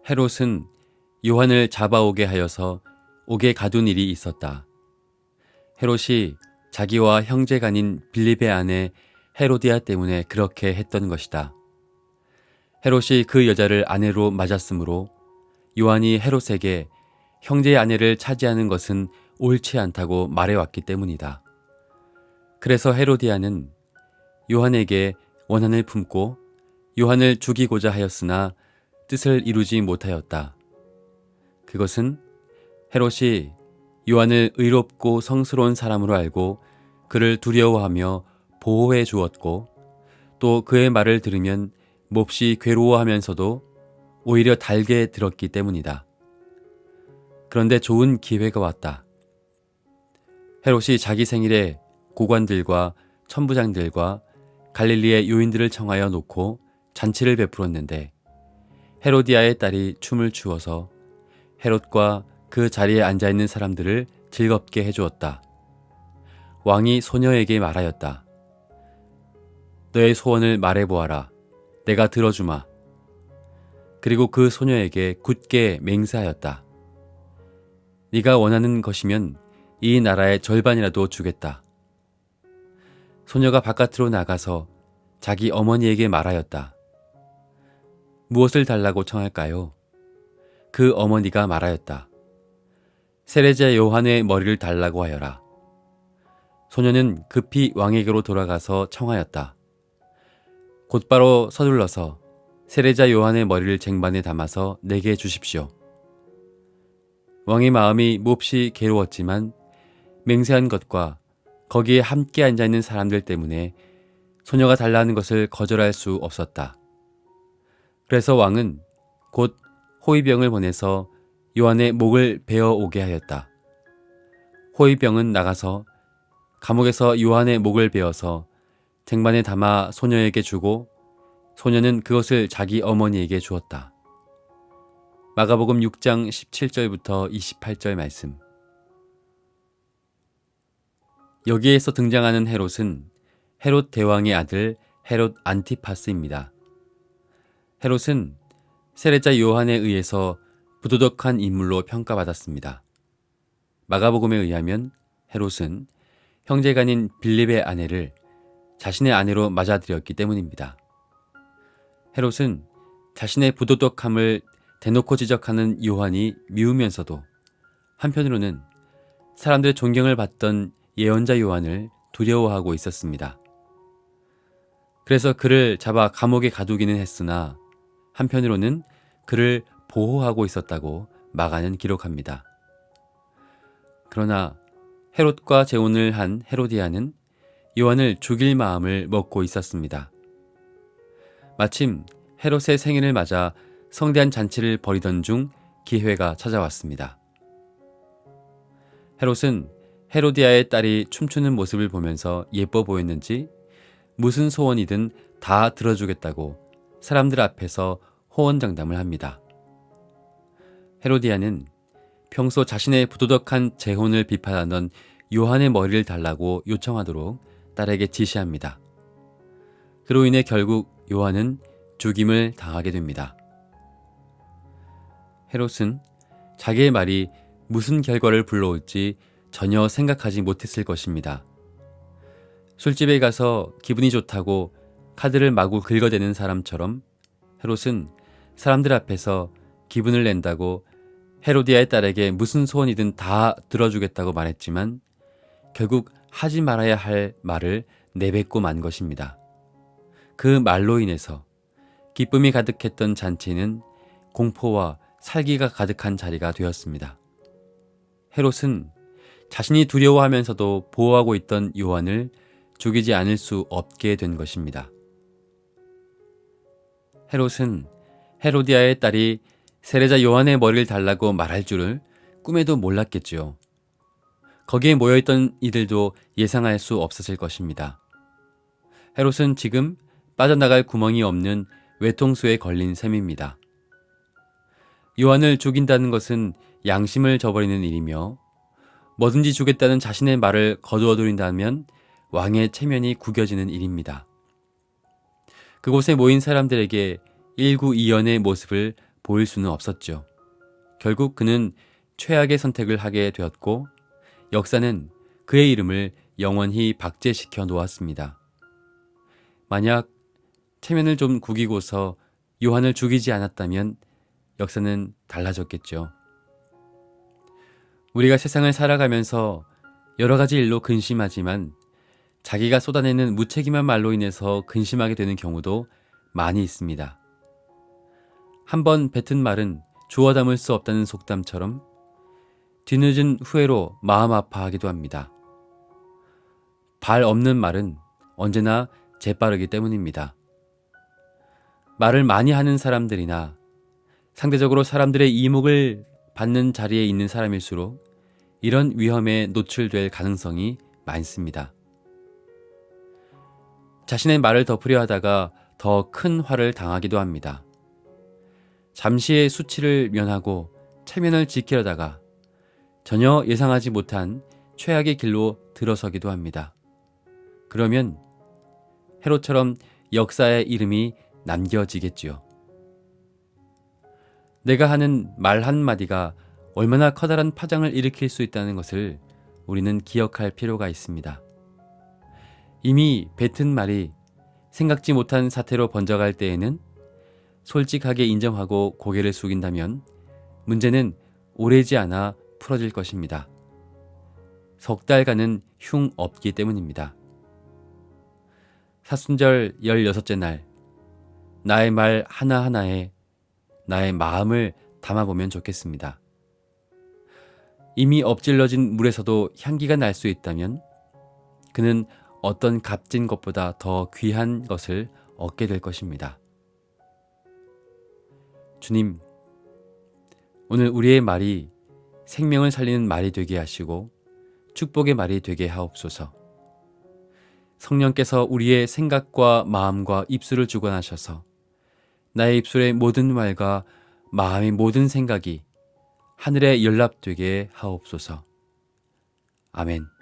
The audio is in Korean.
헤롯은 요한을 잡아오게 하여서 옥에 가둔 일이 있었다. 헤롯이 자기와 형제간인 빌립의 아내 헤로디아 때문에 그렇게 했던 것이다. 헤롯이 그 여자를 아내로 맞았으므로 요한이 헤롯에게 형제의 아내를 차지하는 것은 옳지 않다고 말해왔기 때문이다. 그래서 헤로디아는 요한에게 원한을 품고 요한을 죽이고자 하였으나 뜻을 이루지 못하였다. 그것은 헤롯이 요한을 의롭고 성스러운 사람으로 알고 그를 두려워하며 보호해 주었고 또 그의 말을 들으면 몹시 괴로워하면서도 오히려 달게 들었기 때문이다. 그런데 좋은 기회가 왔다. 헤롯이 자기 생일에 고관들과 천부장들과 갈릴리의 요인들을 청하여 놓고 잔치를 베풀었는데 헤로디아의 딸이 춤을 추어서 헤롯과 그 자리에 앉아있는 사람들을 즐겁게 해주었다. 왕이 소녀에게 말하였다. 너의 소원을 말해보아라. 내가 들어주마. 그리고 그 소녀에게 굳게 맹세하였다. 네가 원하는 것이면 이 나라의 절반이라도 주겠다. 소녀가 바깥으로 나가서 자기 어머니에게 말하였다. 무엇을 달라고 청할까요? 그 어머니가 말하였다. 세례자 요한의 머리를 달라고 하여라. 소녀는 급히 왕에게로 돌아가서 청하였다. 곧바로 서둘러서 세례자 요한의 머리를 쟁반에 담아서 내게 주십시오. 왕의 마음이 몹시 괴로웠지만 맹세한 것과 거기에 함께 앉아있는 사람들 때문에 소녀가 달라는 것을 거절할 수 없었다. 그래서 왕은 곧 호위병을 보내서 요한의 목을 베어 오게 하였다. 호위병은 나가서 감옥에서 요한의 목을 베어서 쟁반에 담아 소녀에게 주고 소녀는 그것을 자기 어머니에게 주었다. 마가복음 6장 17절부터 28절 말씀. 여기에서 등장하는 헤롯은 헤롯 대왕의 아들 헤롯 안티파스입니다. 헤롯은 세례자 요한에 의해서 부도덕한 인물로 평가받았습니다. 마가복음에 의하면 헤롯은 형제간인 빌립의 아내를 자신의 아내로 맞아들였기 때문입니다. 헤롯은 자신의 부도덕함을 대놓고 지적하는 요한이 미우면서도 한편으로는 사람들의 존경을 받던 예언자 요한을 두려워하고 있었습니다. 그래서 그를 잡아 감옥에 가두기는 했으나 한편으로는 그를 보호하고 있었다고 마가는 기록합니다. 그러나 헤롯과 재혼을 한 헤로디아는 요한을 죽일 마음을 먹고 있었습니다. 마침 헤롯의 생일을 맞아 성대한 잔치를 벌이던 중 기회가 찾아왔습니다. 헤롯은 헤로디아의 딸이 춤추는 모습을 보면서 예뻐 보였는지 무슨 소원이든 다 들어주겠다고 사람들 앞에서 호언장담을 합니다. 헤로디아는 평소 자신의 부도덕한 재혼을 비판하던 요한의 머리를 달라고 요청하도록 딸에게 지시합니다. 그로 인해 결국 요한은 죽임을 당하게 됩니다. 헤롯은 자기의 말이 무슨 결과를 불러올지 전혀 생각하지 못했을 것입니다. 술집에 가서 기분이 좋다고 카드를 마구 긁어대는 사람처럼 헤롯은 사람들 앞에서 기분을 낸다고 헤로디아의 딸에게 무슨 소원이든 다 들어주겠다고 말했지만 결국 하지 말아야 할 말을 내뱉고 만 것입니다. 그 말로 인해서 기쁨이 가득했던 잔치는 공포와 살기가 가득한 자리가 되었습니다. 헤롯은 자신이 두려워하면서도 보호하고 있던 요한을 죽이지 않을 수 없게 된 것입니다. 헤롯은 헤로디아의 딸이 세례자 요한의 머리를 달라고 말할 줄을 꿈에도 몰랐겠지요. 거기에 모여있던 이들도 예상할 수 없었을 것입니다. 헤롯은 지금 빠져나갈 구멍이 없는 외통수에 걸린 셈입니다. 요한을 죽인다는 것은 양심을 저버리는 일이며 뭐든지 주겠다는 자신의 말을 거두어들인다면 왕의 체면이 구겨지는 일입니다. 그곳에 모인 사람들에게 일구이연의 모습을 보일 수는 없었죠. 결국 그는 최악의 선택을 하게 되었고 역사는 그의 이름을 영원히 박제시켜 놓았습니다. 만약 체면을 좀 구기고서 요한을 죽이지 않았다면 역사는 달라졌겠죠. 우리가 세상을 살아가면서 여러 가지 일로 근심하지만 자기가 쏟아내는 무책임한 말로 인해서 근심하게 되는 경우도 많이 있습니다. 한번 뱉은 말은 주워 담을 수 없다는 속담처럼 뒤늦은 후회로 마음 아파하기도 합니다. 발 없는 말은 언제나 재빠르기 때문입니다. 말을 많이 하는 사람들이나 상대적으로 사람들의 이목을 받는 자리에 있는 사람일수록 이런 위험에 노출될 가능성이 많습니다. 자신의 말을 덮으려 하다가 더 큰 화를 당하기도 합니다. 잠시의 수치를 면하고 체면을 지키려다가 전혀 예상하지 못한 최악의 길로 들어서기도 합니다. 그러면 헤롯처럼 역사의 이름이 남겨지겠지요. 내가 하는 말 한마디가 얼마나 커다란 파장을 일으킬 수 있다는 것을 우리는 기억할 필요가 있습니다. 이미 뱉은 말이 생각지 못한 사태로 번져갈 때에는 솔직하게 인정하고 고개를 숙인다면 문제는 오래지 않아 풀어질 것입니다. 석 달간은 흉 없기 때문입니다. 사순절 16째 날, 나의 말 하나하나에 나의 마음을 담아보면 좋겠습니다. 이미 엎질러진 물에서도 향기가 날 수 있다면 그는 어떤 값진 것보다 더 귀한 것을 얻게 될 것입니다. 주님, 오늘 우리의 말이 생명을 살리는 말이 되게 하시고 축복의 말이 되게 하옵소서. 성령께서 우리의 생각과 마음과 입술을 주관하셔서 나의 입술의 모든 말과 마음의 모든 생각이 하늘에 연락되게 하옵소서. 아멘.